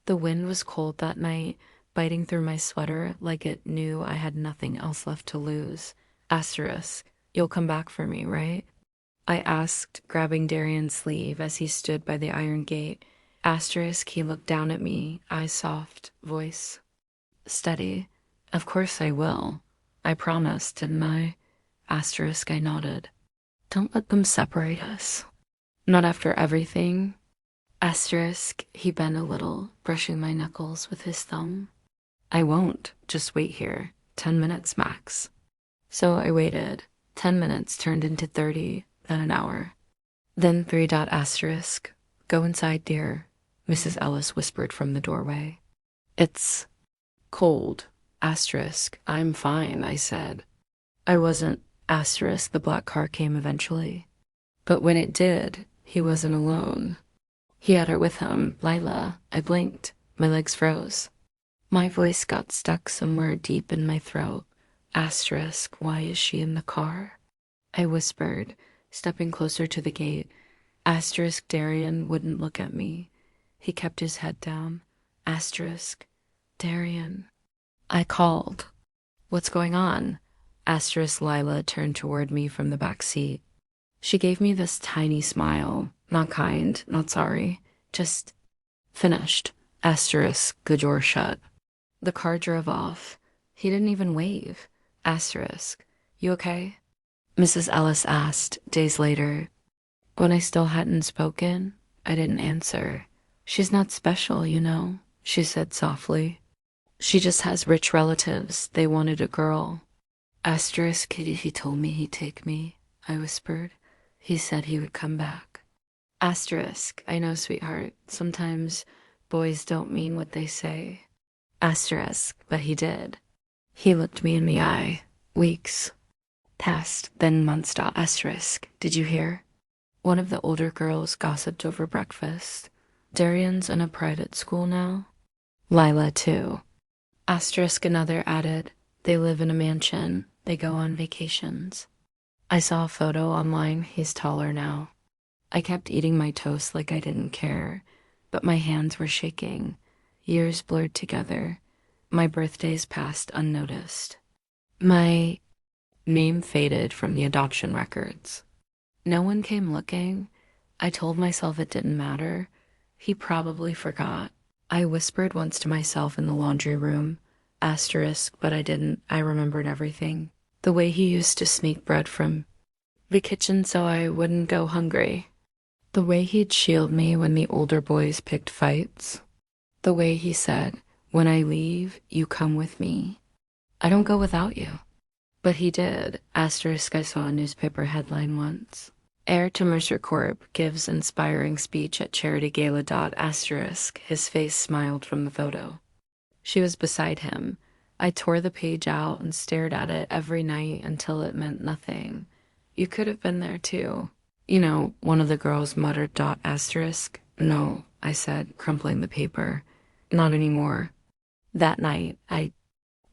The wind was cold that night, biting through my sweater like it knew I had nothing else left to lose. Asterisk, you'll come back for me, right? I asked, grabbing Darian's sleeve as he stood by the iron gate. Asterisk, he looked down at me, eyes soft, voice steady. Of course I will. I promised, didn't I? Asterisk, I nodded. Don't let them separate us. Not after everything. Asterisk, he bent a little, brushing my knuckles with his thumb. I won't. Just wait here. 10 minutes max. So I waited. 10 minutes turned into 30, then an hour. Then three dot asterisk. Go inside, dear, Mrs. Ellis whispered from the doorway. It's cold. Asterisk. I'm fine, I said. I wasn't. Asterisk. The black car came eventually. But when it did, he wasn't alone. He had her with him, Lila. I blinked. My legs froze. My voice got stuck somewhere deep in my throat. Asterisk, why is she in the car? I whispered, stepping closer to the gate. Asterisk, Darian wouldn't look at me. He kept his head down. Asterisk, Darian. I called. What's going on? Asterisk, Lila turned toward me from the back seat. She gave me this tiny smile. Not kind, not sorry. Just finished. Asterisk, the door shut. The car drove off. He didn't even wave. Asterisk, you okay? Mrs. Ellis asked, days later. When I still hadn't spoken, I didn't answer. She's not special, you know, she said softly. She just has rich relatives. They wanted a girl. Asterisk, he told me he'd take me, I whispered. He said he would come back. Asterisk, I know, sweetheart. Sometimes boys don't mean what they say. Asterisk, but he did. He looked me in the eye. Weeks. Passed, then months. Asterisk, did you hear? One of the older girls gossiped over breakfast. Darian's in a private school now. Lila, too. Asterisk, another added. They live in a mansion. They go on vacations. I saw a photo online. He's taller now. I kept eating my toast like I didn't care, but my hands were shaking. Years blurred together. My birthdays passed unnoticed. My name faded from the adoption records. No one came looking. I told myself it didn't matter. He probably forgot. I whispered once to myself in the laundry room. Asterisk, but I didn't. I remembered everything. The way he used to sneak bread from the kitchen so I wouldn't go hungry. The way he'd shield me when the older boys picked fights. The way he said, when I leave, you come with me. I don't go without you. But he did. Asterisk, I saw a newspaper headline once. Heir to Mercer Corp gives inspiring speech at charity gala. Asterisk, his face smiled from the photo. She was beside him. I tore the page out and stared at it every night until it meant nothing. You could have been there too. You know, one of the girls muttered. Asterisk. No, I said, crumpling the paper. Not anymore. That night, I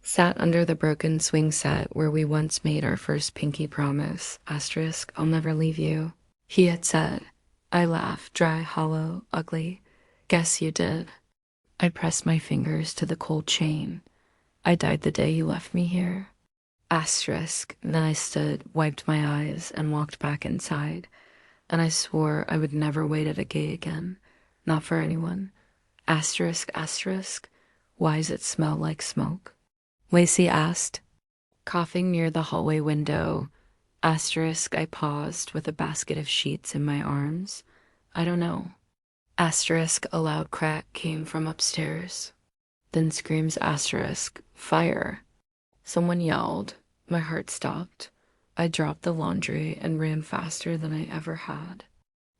sat under the broken swing set where we once made our first pinky promise. Asterisk, I'll never leave you. He had said. I laughed, dry, hollow, ugly. Guess you did. I pressed my fingers to the cold chain. I died the day you left me here. Asterisk. Then I stood, wiped my eyes, and walked back inside. And I swore I would never wait at a gate again. Not for anyone. Asterisk, asterisk. Why does it smell like smoke? Lacey asked, coughing near the hallway window. Asterisk, I paused with a basket of sheets in my arms. I don't know. Asterisk, a loud crack came from upstairs. Then screams. Asterisk, fire. Someone yelled. My heart stopped. I dropped the laundry and ran faster than I ever had.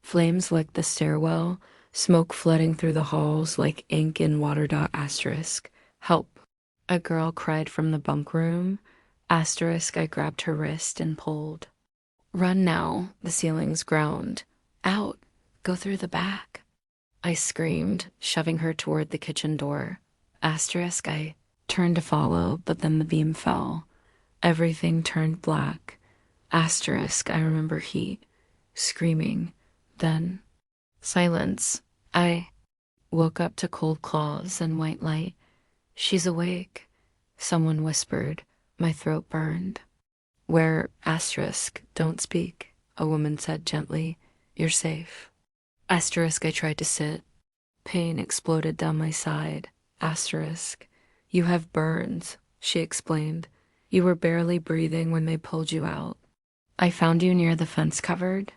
Flames licked the stairwell, smoke flooding through the halls like ink in water. Asterisk, help. A girl cried from the bunk room. Asterisk, I grabbed her wrist and pulled. Run now, the ceilings groaned. Out, go through the back. I screamed, shoving her toward the kitchen door. Asterisk, I turned to follow, but then the beam fell. Everything turned black. Asterisk, I remember heat, screaming, then silence. I woke up to cold claws and white light. She's awake, someone whispered. My throat burned. Where asterisk, don't speak, a woman said gently. You're safe. Asterisk, I tried to sit. Pain exploded down my side. Asterisk, you have burns, she explained. You were barely breathing when they pulled you out. I found you near the fence covered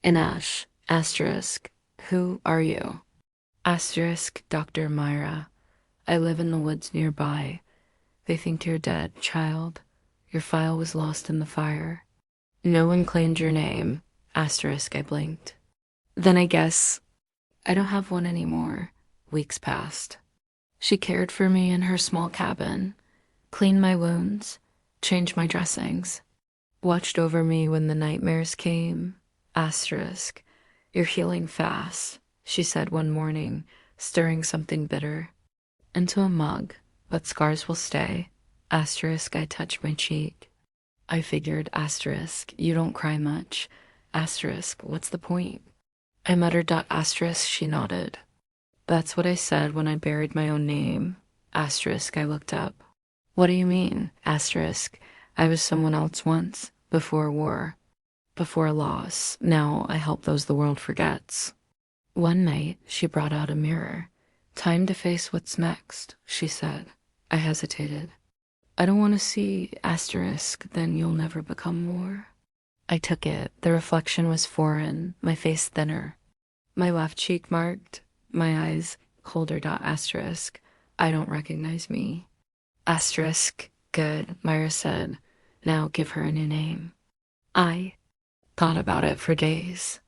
in ash. Asterisk, who are you? Asterisk, Dr. Myra. I live in the woods nearby. They think you're dead, child. Your file was lost in the fire. No one claimed your name. Asterisk, I blinked. Then I guess I don't have one anymore. Weeks passed. She cared for me in her small cabin, cleaned my wounds, changed my dressings, watched over me when the nightmares came. Asterisk, you're healing fast, she said one morning, stirring something bitter into a mug, but scars will stay. Asterisk, I touched my cheek. I figured, asterisk, you don't cry much. Asterisk, what's the point? I muttered. Asterisk, she nodded. That's what I said when I buried my own name. Asterisk, I looked up. What do you mean? Asterisk, I was someone else once, before war, before loss. Now I help those the world forgets. One night, she brought out a mirror. Time to face what's next, she said. I hesitated. I don't want to see asterisk, then you'll never become more. I took it. The reflection was foreign, my face thinner, my left cheek marked, my eyes colder. Asterisk, I don't recognize me. Asterisk, good, Myra said. Now give her a new name. I thought about it for days.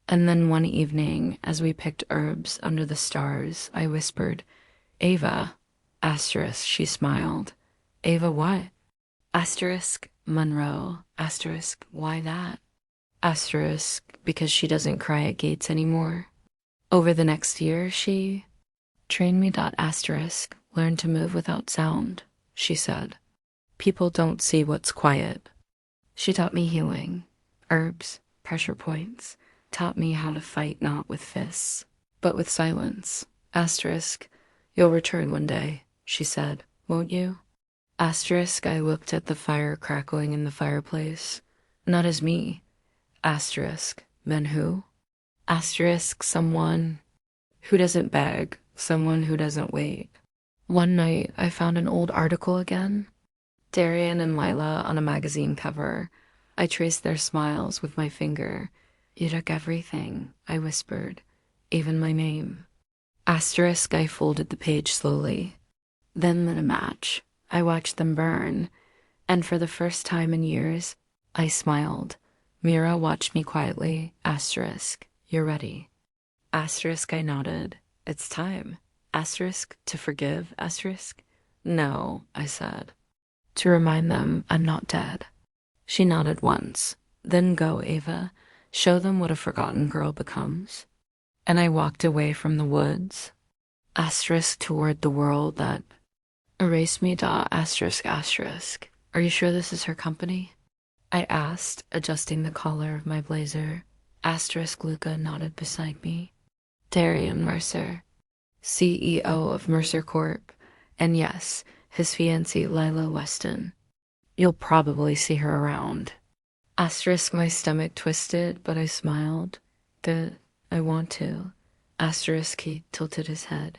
And then one evening, as we picked herbs under the stars, I whispered, Ava. Asterisk, she smiled. Ava what? Asterisk, Monroe. Asterisk, why that? Asterisk, because she doesn't cry at gates anymore. Over the next year, she trained me. Asterisk, learn to move without sound, she said. People don't see what's quiet. She taught me healing, herbs, pressure points, taught me how to fight not with fists, but with silence. Asterisk, you'll return one day, she said, won't you? Asterisk, I looked at the fire crackling in the fireplace. Not as me. Asterisk, then who? Asterisk, someone who doesn't beg, someone who doesn't wait. One night, I found an old article again. Darian and Lila on a magazine cover. I traced their smiles with my finger. You took everything, I whispered, even my name. Asterisk, I folded the page slowly. Then lit a match. I watched them burn, and for the first time in years, I smiled. Mira watched me quietly. Asterisk, you're ready. Asterisk, I nodded. It's time. Asterisk, to forgive, asterisk? No, I said. To remind them I'm not dead. She nodded once. Then go, Ava. Show them what a forgotten girl becomes. And I walked away from the woods, asterisk toward the world that erased me. Asterisk, asterisk. Are you sure this is her company? I asked, adjusting the collar of my blazer. Asterisk Luca nodded beside me. Darian Mercer, CEO of Mercer Corp. And yes, his fiancée Lila Weston. You'll probably see her around. Asterisk, my stomach twisted, but I smiled. Good, I want to. Asterisk, he tilted his head.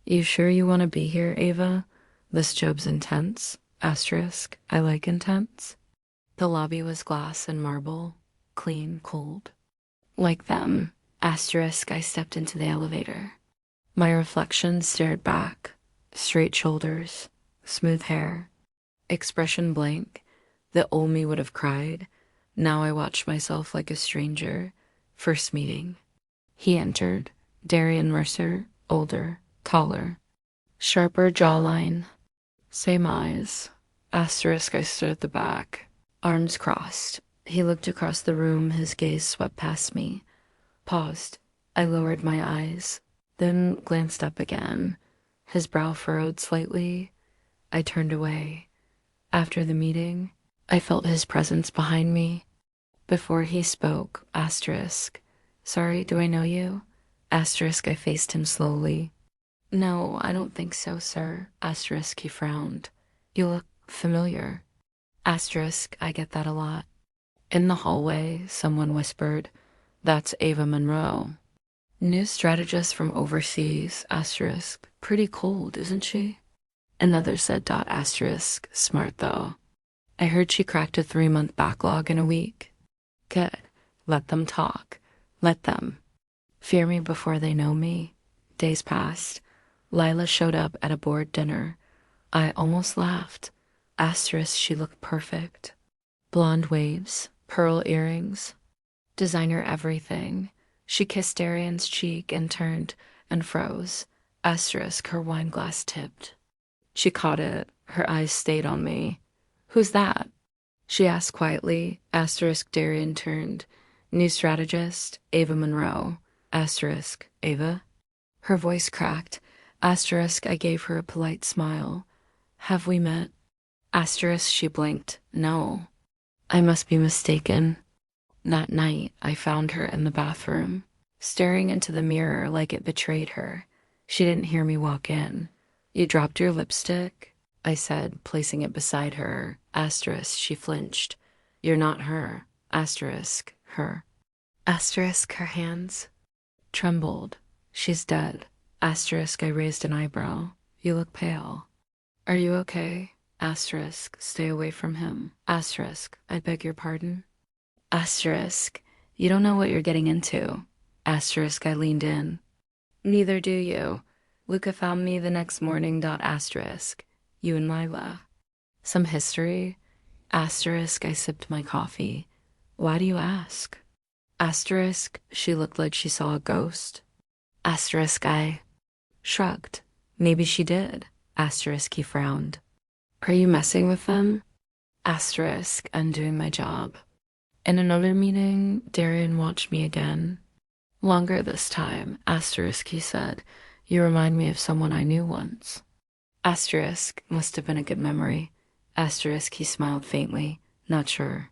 You sure you want to be here, Ava? This job's intense. Asterisk, I like intense. The lobby was glass and marble, clean, cold. Like them. Asterisk, I stepped into the elevator. My reflection stared back. Straight shoulders, smooth hair, expression blank. The old me would have cried. Now I watched myself like a stranger. First meeting. He entered. Darian Mercer, older, taller, sharper jawline, same eyes. Asterisk, I stood at the back, arms crossed. He looked across the room, his gaze swept past me. Paused. I lowered my eyes, then glanced up again. His brow furrowed slightly. I turned away. After the meeting, I felt his presence behind me. Before he spoke, asterisk, sorry, do I know you? Asterisk, I faced him slowly. No, I don't think so, sir. Asterisk, he frowned. You look familiar. Asterisk, I get that a lot. In the hallway, someone whispered, That's Ava Monroe. New strategist from overseas, asterisk. Pretty cold, isn't she? Another said dot asterisk. Smart though. I heard she cracked a 3-month backlog in a week. Good. Let them talk. Let them. Fear me before they know me. Days passed. Lila showed up at a board dinner. I almost laughed. Asterisk, she looked perfect. Blonde waves, pearl earrings, designer everything. She kissed Darian's cheek and turned and froze. Asterisk, her wine glass tipped. She caught it. Her eyes stayed on me. Who's that? She asked quietly. Asterisk, Darian turned. New strategist, Ava Monroe. Asterisk, Ava? Her voice cracked. Asterisk, I gave her a polite smile. Have we met? Asterisk, she blinked. No. I must be mistaken. That night, I found her in the bathroom, staring into the mirror like it betrayed her. She didn't hear me walk in. You dropped your lipstick? I said, placing it beside her. Asterisk, she flinched. You're not her. Asterisk, her. Asterisk, her hands trembled. She's dead. Asterisk, I raised an eyebrow. You look pale. Are you okay? Asterisk, stay away from him. Asterisk, I beg your pardon. Asterisk, you don't know what you're getting into. Asterisk, I leaned in. Neither do you. Luca found me the next morning. Asterisk, you and Lila. Some history? Asterisk, I sipped my coffee. Why do you ask? Asterisk, she looked like she saw a ghost. Asterisk, I shrugged. Maybe she did. Asterisk, he frowned. Are you messing with them? Asterisk, I'm doing my job. In another meeting, Darian watched me again. Longer this time. Asterisk, he said. You remind me of someone I knew once. Asterisk, must have been a good memory. Asterisk, he smiled faintly. Not sure.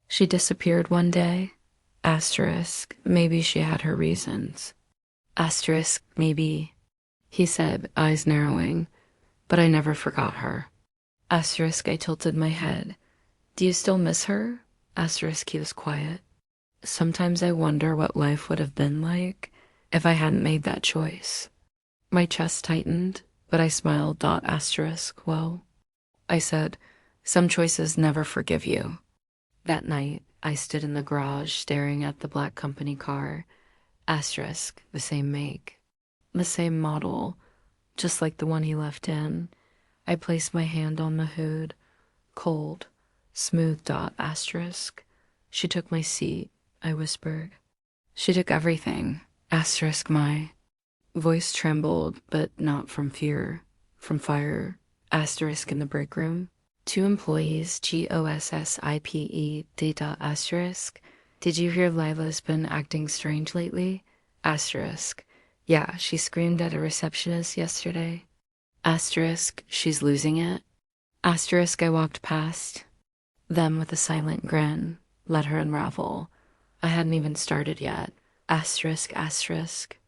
She disappeared one day. Asterisk, maybe she had her reasons. Asterisk, maybe. He said, eyes narrowing. But I never forgot her. Asterisk, I tilted my head. Do you still miss her? Asterisk, he was quiet. Sometimes I wonder what life would have been like if I hadn't made that choice. My chest tightened, but I smiled. Asterisk, well, I said, some choices never forgive you. That night, I stood in the garage staring at the black company car. Asterisk, the same make, the same model, just like the one he left in. I placed my hand on the hood. Cold, smooth. Asterisk. She took my seat, I whispered. She took everything. Asterisk, my voice trembled, but not from fear, from fire. Asterisk, in the break room. 2 employees, GOSSIPE, data asterisk. Did you hear Lila's been acting strange lately? Asterisk. Yeah, she screamed at a receptionist yesterday. Asterisk, she's losing it. Asterisk, I walked past them with a silent grin, let her unravel. I hadn't even started yet. Asterisk, asterisk.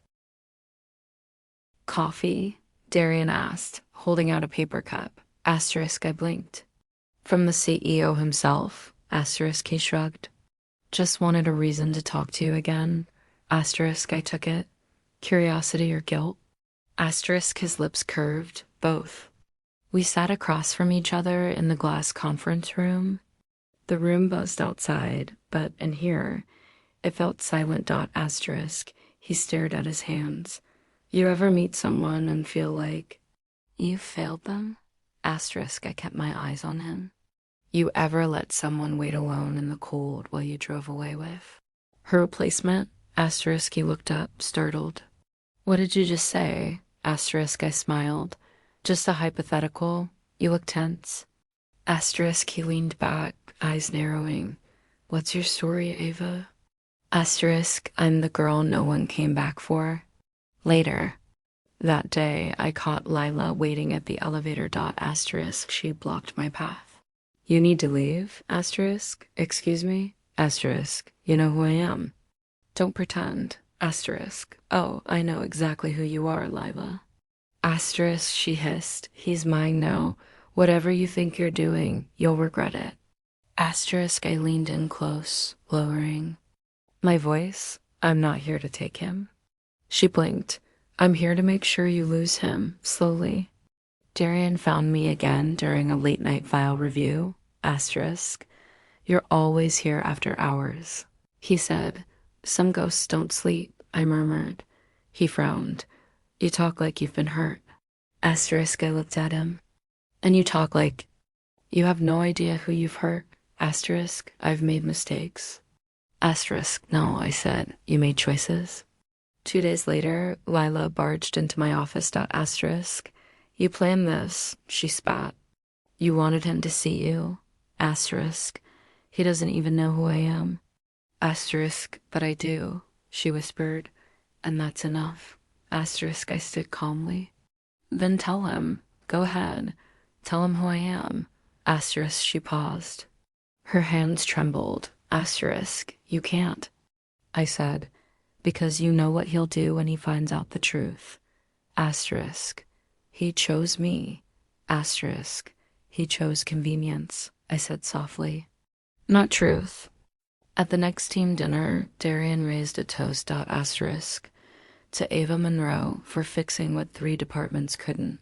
Coffee? Darian asked, holding out a paper cup. Asterisk, I blinked. From the CEO himself? Asterisk, he shrugged. Just wanted a reason to talk to you again. Asterisk, I took it. Curiosity or guilt? Asterisk, his lips curved. Both. We sat across from each other in the glass conference room. The room buzzed outside, but in here, it felt silent. Asterisk, he stared at his hands. You ever meet someone and feel like you failed them? Asterisk, I kept my eyes on him. You ever let someone wait alone in the cold while you drove away with her replacement? Asterisk, he looked up, startled. What did you just say? Asterisk, I smiled. Just a hypothetical. You look tense. Asterisk, he leaned back, eyes narrowing. What's your story, Ava? Asterisk, I'm the girl no one came back for. Later. That day, I caught Lila waiting at the elevator. Asterisk, she blocked my path. You need to leave? Asterisk, excuse me? Asterisk, you know who I am. Don't pretend. Asterisk. Oh, I know exactly who you are, Lila. Asterisk, she hissed. He's mine now. Whatever you think you're doing, you'll regret it. Asterisk, I leaned in close, lowering my voice. I'm not here to take him. She blinked. I'm here to make sure you lose him, slowly. Darian found me again during a late night file review. Asterisk. You're always here after hours. He said. Some ghosts don't sleep, I murmured. He frowned. You talk like you've been hurt. Asterisk, I looked at him. And you talk like you have no idea who you've hurt. Asterisk, I've made mistakes. Asterisk, no, I said. You made choices. 2 days later, Lila barged into my office. Asterisk. You planned this, she spat. You wanted him to see you. Asterisk. He doesn't even know who I am. Asterisk, but I do, she whispered. And that's enough. Asterisk, I stood calmly. Then tell him. Go ahead. Tell him who I am. Asterisk, she paused. Her hands trembled. Asterisk, you can't. I said, because you know what he'll do when he finds out the truth. Asterisk, he chose me. Asterisk, he chose convenience, I said softly. Not truth. At the next team dinner, Darian raised a toast. Asterisk, to Ava Monroe for fixing what 3 departments couldn't.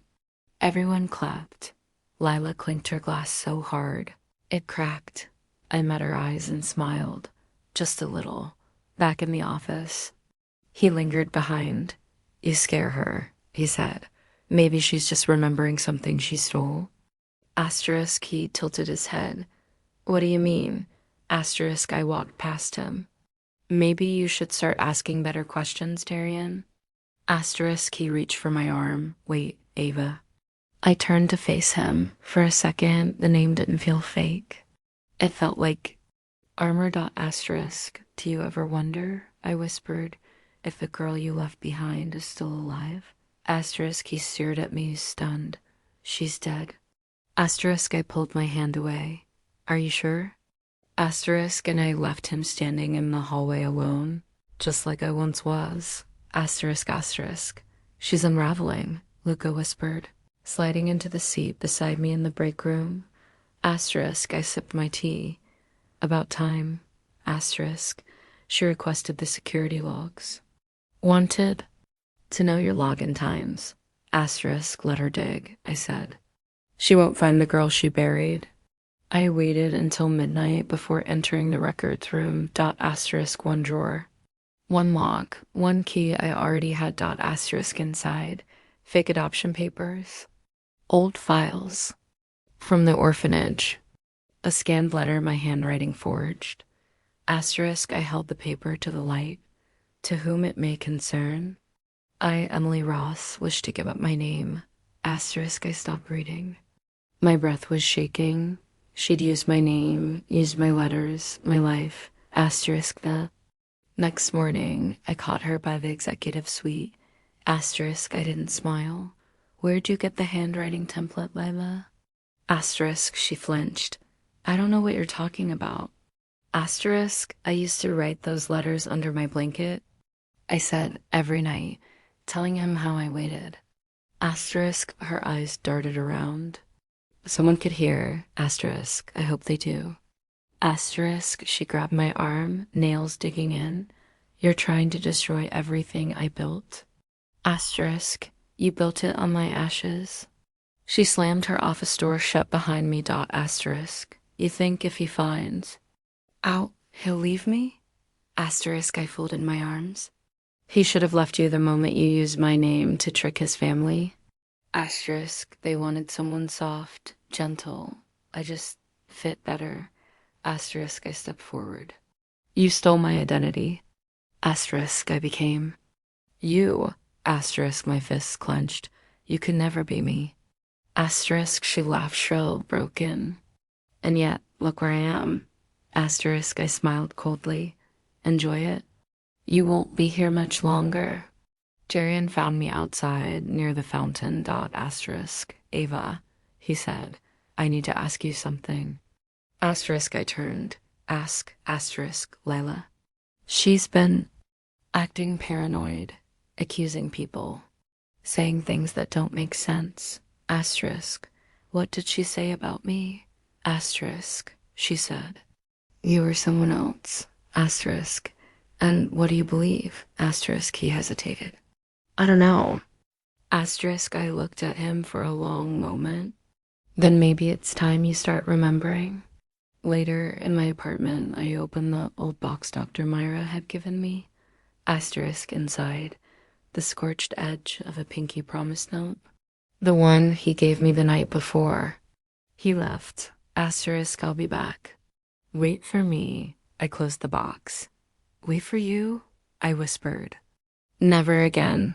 Everyone clapped. Lila clinked her glass so hard, it cracked. I met her eyes and smiled, just a little. Back in the office, he lingered behind. You scare her, he said. Maybe she's just remembering something she stole. Asterisk, he tilted his head. What do you mean? Asterisk, I walked past him. Maybe you should start asking better questions, Darian. Asterisk, he reached for my arm. Wait, Ava. I turned to face him. For a second, the name didn't feel fake. It felt like armor. Asterisk, do you ever wonder, I whispered, if the girl you left behind is still alive? Asterisk, he stared at me, stunned. She's dead. Asterisk, I pulled my hand away. Are you sure? Asterisk, and I left him standing in the hallway alone, just like I once was. Asterisk, asterisk. She's unraveling, Luca whispered, sliding into the seat beside me in the break room. Asterisk, I sipped my tea. About time. Asterisk, she requested the security logs. Wanted to know your login times. Asterisk, let her dig, I said. She won't find the girl she buried. I waited until midnight before entering the records room. Asterisk, 1 drawer. 1 log, 1 key I already had. Asterisk inside. Fake adoption papers. Old files. From the orphanage. A scanned letter, my handwriting forged. Asterisk, I held the paper to the light. To whom it may concern. I, Emily Ross, wish to give up my name. Asterisk, I stopped reading. My breath was shaking. She'd used my name, used my letters, my life. Asterisk that. Next morning, I caught her by the executive suite. Asterisk, I didn't smile. Where'd you get the handwriting template, Lila? Asterisk, she flinched. I don't know what you're talking about. Asterisk, I used to write those letters under my blanket. I said every night, telling him how I waited. Asterisk, her eyes darted around. Someone could hear. Asterisk, I hope they do. Asterisk, she grabbed my arm, nails digging in. You're trying to destroy everything I built. Asterisk, you built it on my ashes. She slammed her office door shut behind me. Asterisk, you think if he finds out, he'll leave me? Asterisk, I folded my arms. He should have left you the moment you used my name to trick his family. Asterisk, they wanted someone soft, gentle. I just fit better. Asterisk, I stepped forward. You stole my identity. Asterisk, I became. You. Asterisk, my fists clenched. You could never be me. Asterisk, she laughed shrill, broken. And yet, look where I am. Asterisk, I smiled coldly. Enjoy it? You won't be here much longer. Darian found me outside, near the fountain. Asterisk, Ava, he said, I need to ask you something. Asterisk, I turned. Ask, asterisk, Lila. She's been acting paranoid, accusing people, saying things that don't make sense. Asterisk. What did she say about me? Asterisk. She said, "You were someone else." Asterisk. "And what do you believe?" Asterisk. He hesitated. "I don't know." Asterisk. I looked at him for a long moment. "Then maybe it's time you start remembering." Later, in my apartment, I opened the old box Dr. Myra had given me. Asterisk inside, the scorched edge of a pinky promise note. The one he gave me the night before. He left. Asterisk, "I'll be back." "Wait for me." I closed the box. "Wait for you?" I whispered. "Never again."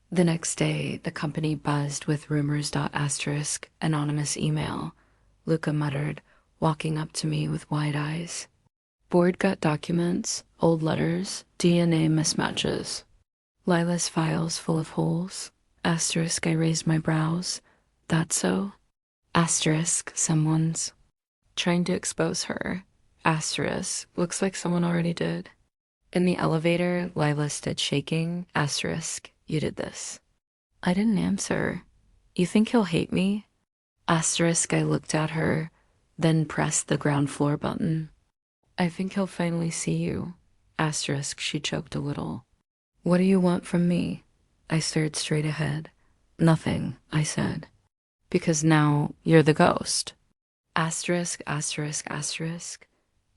The next day, the company buzzed with rumors. Asterisk, anonymous email. Luca muttered, walking up to me with wide eyes. Board gut documents, old letters, DNA mismatches. Lila's files full of holes. Asterisk, I raised my brows. "That's so?" Asterisk, "Someone's trying to expose her." Asterisk, "Looks like someone already did." In the elevator, Lila stood shaking. Asterisk, "You did this." I didn't answer. "You think he'll hate me?" Asterisk, I looked at her, then pressed the ground floor button. "I think he'll finally see you." Asterisk, she choked a little. "What do you want from me?" I stared straight ahead. "Nothing," I said. "Because now you're the ghost." Asterisk, asterisk, asterisk.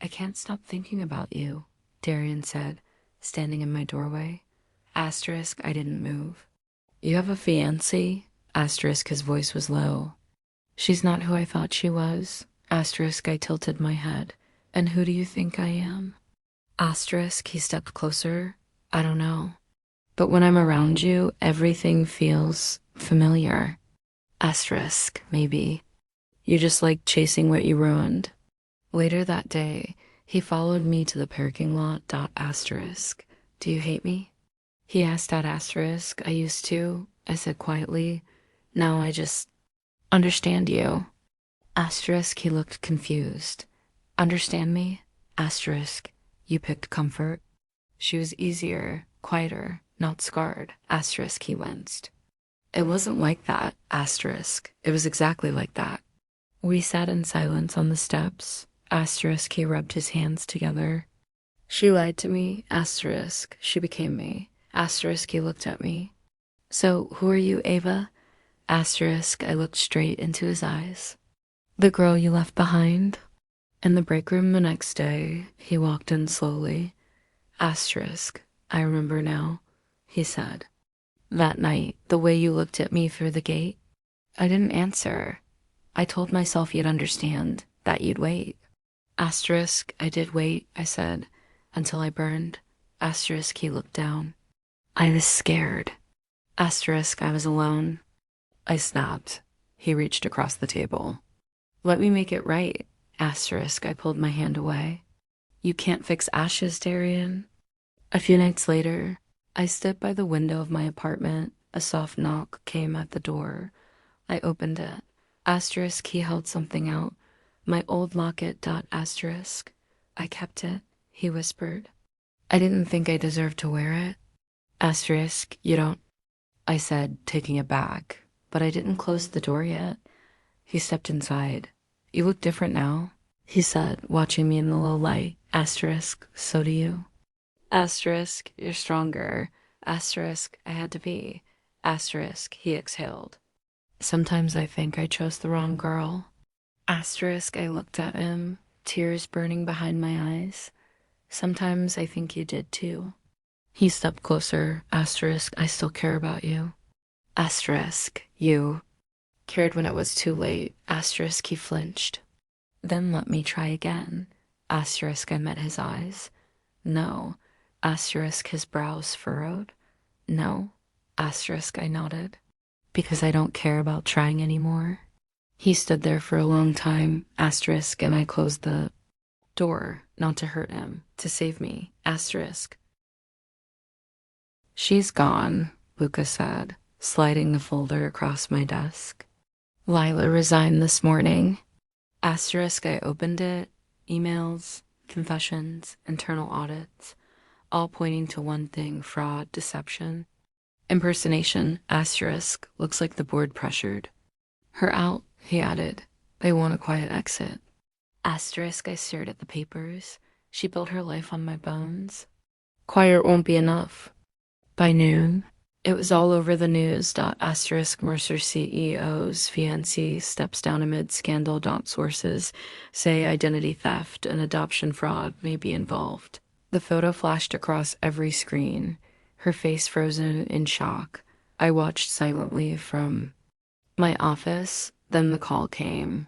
"I can't stop thinking about you," Darian said, standing in my doorway. Asterisk, I didn't move. "You have a fiancé?" Asterisk, his voice was low. "She's not who I thought she was." Asterisk, I tilted my head. "And who do you think I am?" Asterisk, he stepped closer. "I don't know. But when I'm around you, everything feels familiar." Asterisk, maybe. You just like chasing what you ruined. Later that day, he followed me to the parking lot. Asterisk, "Do you hate me?" He asked at asterisk. "I used to," I said quietly. "Now I just understand you." Asterisk, he looked confused. "Understand me?" Asterisk, "You picked comfort." She was easier, quieter, not scarred. Asterisk, he winced. "It wasn't like that." Asterisk, "It was exactly like that." We sat in silence on the steps. Asterisk, he rubbed his hands together. "She lied to me." Asterisk, "She became me." Asterisk, he looked at me. "So who are you, Ava?" Asterisk, I looked straight into his eyes. "The girl you left behind." In the break room the next day, he walked in slowly. Asterisk, "I remember now," he said. "That night, the way you looked at me through the gate." I didn't answer. I told myself you'd understand, that you'd wait. Asterisk, I did wait, I said, until I burned. Asterisk, he looked down. I was scared. Asterisk, I was alone. I snapped. He reached across the table. "Let me make it right." Asterisk, I pulled my hand away. "You can't fix ashes, Darian." A few nights later, I stood by the window of my apartment. A soft knock came at the door. I opened it. Asterisk, he held something out. "My old locket. Asterisk. I kept it," he whispered. "I didn't think I deserved to wear it." Asterisk, "You don't," I said, taking it back. But I didn't close the door yet. He stepped inside. "You look different now," he said, watching me in the low light. Asterisk, "So do you." Asterisk, "You're stronger." Asterisk, "I had to be." Asterisk, he exhaled. "Sometimes I think I chose the wrong girl." Asterisk, I looked at him, tears burning behind my eyes. "Sometimes I think you did too." He stepped closer. Asterisk, "I still care about you." Asterisk, "You cared when it was too late." Asterisk, he flinched. "Then let me try again." Asterisk, I met his eyes. "No." Asterisk, his brows furrowed. "No." Asterisk, I nodded. "Because I don't care about trying anymore." He stood there for a long time. Asterisk, and I closed the door, not to hurt him, to save me. Asterisk. "She's gone," Luca said, sliding the folder across my desk. "Lila resigned this morning." Asterisk, I opened it. Emails, confessions, internal audits. all pointing to one thing: fraud, deception. Impersonation, asterisk, looks like the board pressured. Her out, he added. They want a quiet exit. Asterisk, I stared at the papers. She built her life on my bones. Quiet won't be enough. By noon, it was all over the news. Asterisk, Mercer CEO's fiancé steps down amid scandal. Sources say identity theft and adoption fraud may be involved. The photo flashed across every screen, her face frozen in shock. I watched silently from my office. Then the call came.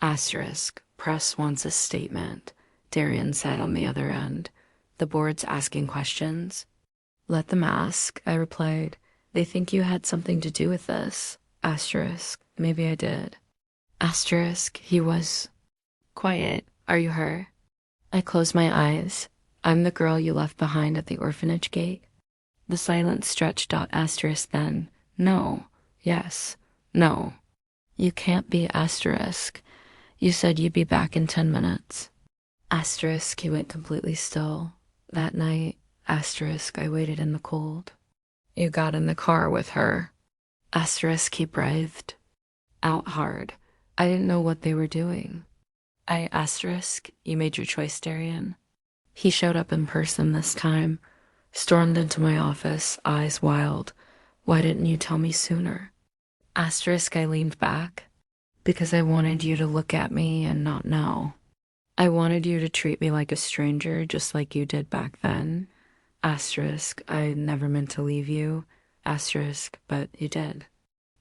Asterisk, press wants a statement, Darian said on the other end. The board's asking questions. Let them ask, I replied. They think you had something to do with this. Asterisk, maybe I did. Asterisk, he was quiet. Are you her? I closed my eyes. I'm the girl you left behind at the orphanage gate. The silence stretched. Asterisk then. No. Yes. No. You can't be. Asterisk. You said you'd be back in 10 minutes. Asterisk, he went completely still. That night, asterisk, I waited in the cold. You got in the car with her. Asterisk, he breathed out hard. I didn't know what they were doing. Asterisk, you made your choice, Darian. He showed up in person this time, stormed into my office, eyes wild. Why didn't you tell me sooner? Asterisk, I leaned back. Because I wanted you to look at me and not know. I wanted you to treat me like a stranger, just like you did back then. Asterisk, I never meant to leave you. Asterisk, but you did.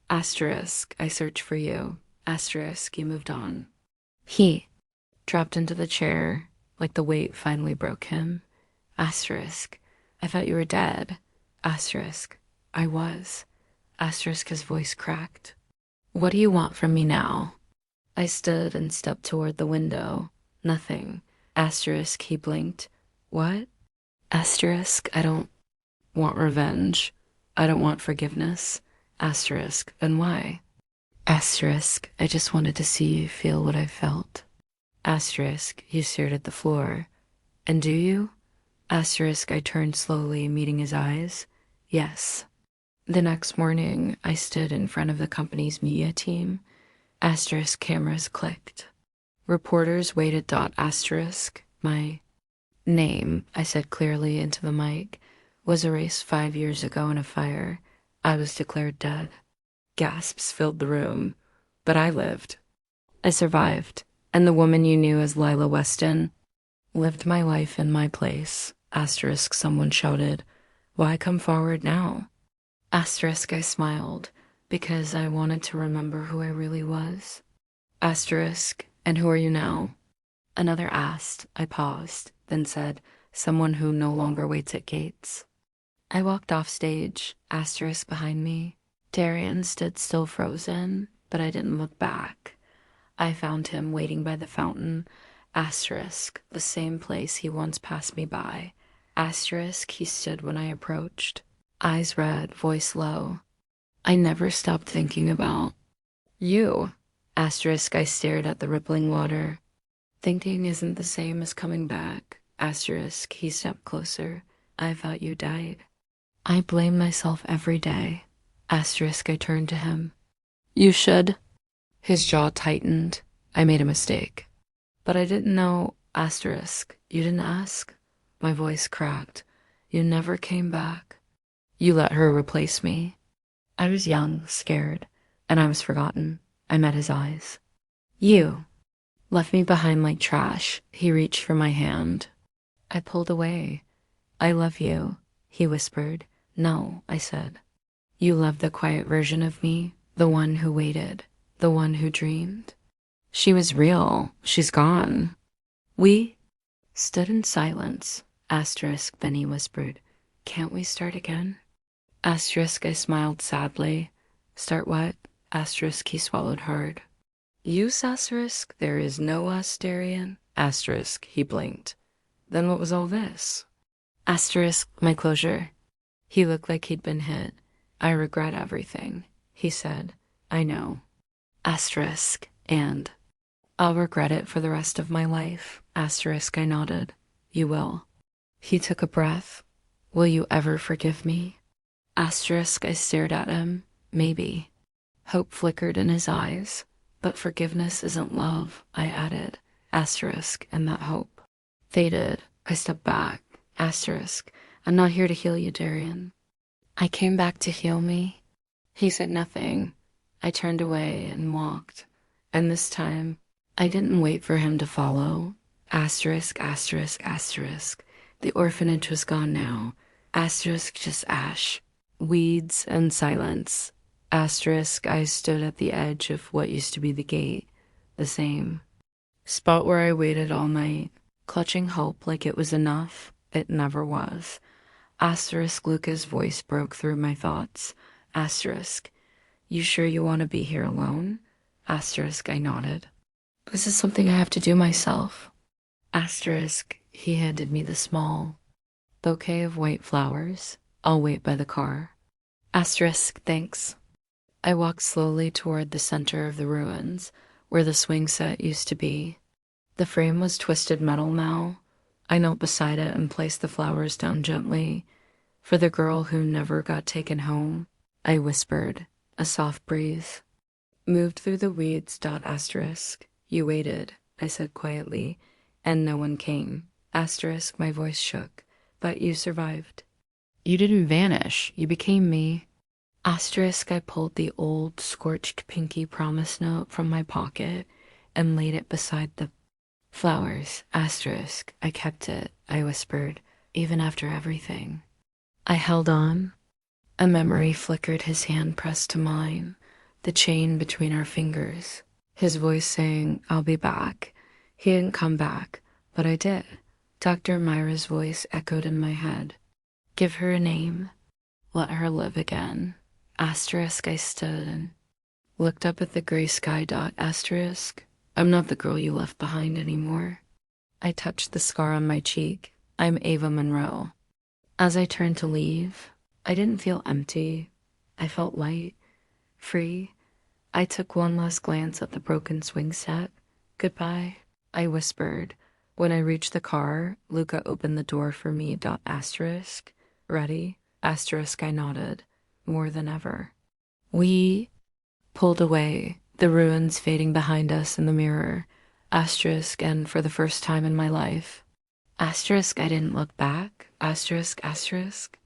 Asterisk, I searched for you. Asterisk, you moved on. He dropped into the chair, like the weight finally broke him. Asterisk, I thought you were dead. Asterisk, I was. Asterisk, his voice cracked. What do you want from me now? I stood and stepped toward the window. Nothing. Asterisk, he blinked. What? Asterisk, I don't want revenge. I don't want forgiveness. Asterisk, then why? Asterisk, I just wanted to see you feel what I felt. Asterisk, you stared at the floor. And do you? Asterisk, I turned slowly, meeting his eyes. Yes. The next morning, I stood in front of the company's media team. Asterisk, cameras clicked. Reporters waited. Asterisk, my name, I said clearly into the mic, was erased 5 years ago in a fire. I was declared dead. Gasps filled the room. But I lived. I survived. And the woman you knew as Lila Weston lived my life in my place. Asterisk, someone shouted. Why come forward now? Asterisk, I smiled, because I wanted to remember who I really was. Asterisk, and who are you now? Another asked. I paused, then said, someone who no longer waits at gates. I walked off stage, asterisk behind me. Darian stood still frozen, but I didn't look back. I found him waiting by the fountain. Asterisk, the same place he once passed me by. Asterisk, he stood when I approached. Eyes red, voice low. I never stopped thinking about you. Asterisk, I stared at the rippling water. Thinking isn't the same as coming back. Asterisk, he stepped closer. I thought you died. I blame myself every day. Asterisk, I turned to him. You should. His jaw tightened. I made a mistake. But I didn't know. Asterisk, you didn't ask? My voice cracked. You never came back. You let her replace me. I was young, scared, and I was forgotten. I met his eyes. You left me behind like trash. He reached for my hand. I pulled away. I love you, he whispered. No, I said. You love the quiet version of me, the one who waited, the one who dreamed. She was real. She's gone. We stood in silence. Asterisk, then he whispered, can't we start again? Asterisk, I smiled sadly. Start what? Asterisk, he swallowed hard. Use asterisk, there is no us, Darian. Asterisk, he blinked. Then what was all this? Asterisk, my closure. He looked like he'd been hit. I regret everything, he said. I know. Asterisk, and I'll regret it for the rest of my life. Asterisk, I nodded. You will. He took a breath. Will you ever forgive me? Asterisk, I stared at him. Maybe. Hope flickered in his eyes. But forgiveness isn't love, I added. Asterisk, and that hope faded. I stepped back. Asterisk, I'm not here to heal you, Darian. I came back to heal me. He said nothing. I turned away and walked. And this time, I didn't wait for him to follow. Asterisk, asterisk, asterisk. The orphanage was gone now. Asterisk, just ash. Weeds and silence. Asterisk, I stood at the edge of what used to be the gate. The same spot where I waited all night, clutching hope like it was enough. It never was. Asterisk, Luca's voice broke through my thoughts. Asterisk, you sure you want to be here alone? Asterisk, I nodded. This is something I have to do myself. Asterisk, he handed me the small bouquet of white flowers. I'll wait by the car. Asterisk, thanks. I walked slowly toward the center of the ruins, where the swing set used to be. The frame was twisted metal now. I knelt beside it and placed the flowers down gently. For the girl who never got taken home, I whispered, a soft breeze moved through the weeds. Asterisk, you waited, I said quietly, and no one came. Asterisk, my voice shook, but you survived. You didn't vanish, you became me. Asterisk, I pulled the old, scorched pinky promise note from my pocket and laid it beside the flowers. Asterisk, I kept it, I whispered, even after everything. I held on. A memory flickered, his hand pressed to mine, the chain between our fingers. His voice saying, I'll be back. He didn't come back, but I did. Dr. Myra's voice echoed in my head. Give her a name. Let her live again. Asterisk, I stood and looked up at the gray sky. Asterisk, I'm not the girl you left behind anymore. I touched the scar on my cheek. I'm Ava Monroe. As I turned to leave, I didn't feel empty. I felt light, free. I took one last glance at the broken swing set. Goodbye, I whispered. When I reached the car, Luca opened the door for me. Asterisk, ready? Asterisk, I nodded. More than ever. We pulled away, the ruins fading behind us in the mirror. Asterisk, and for the first time in my life. Asterisk, I didn't look back. Asterisk, asterisk.